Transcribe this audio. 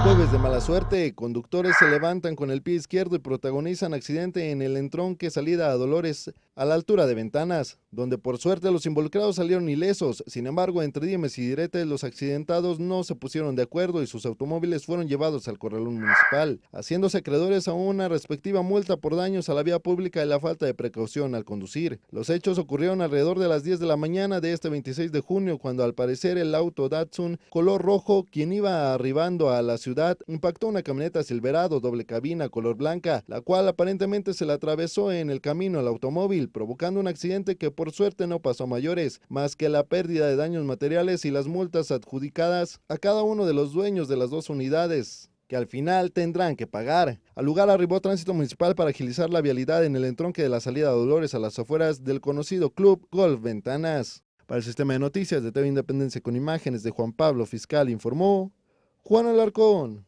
Jueves de mala suerte, conductores se levantan con el pie izquierdo y protagonizan accidente en el entronque salida a Dolores a la altura de Ventanas, donde por suerte los involucrados salieron ilesos. Sin embargo, entre dimes y diretes, los accidentados no se pusieron de acuerdo y sus automóviles fueron llevados al corralón municipal, haciéndose acreedores a una respectiva multa por daños a la vía pública y la falta de precaución al conducir. Los hechos ocurrieron alrededor de las 10 de la mañana de este 26 de junio, cuando al parecer el auto Datsun color rojo, quien iba arribando a la ciudad, impactó una camioneta Silverado doble cabina color blanca, la cual aparentemente se le atravesó en el camino al automóvil, provocando un accidente que por suerte no pasó a mayores, más que la pérdida de daños materiales y las multas adjudicadas a cada uno de los dueños de las dos unidades, que al final tendrán que pagar. Al lugar arribó Tránsito Municipal para agilizar la vialidad en el entronque de la salida a Dolores a las afueras del conocido Club Golf Ventanas. Para el Sistema de Noticias de TV Independencia con imágenes de Juan Pablo Fiscal informó Juan Alarcón.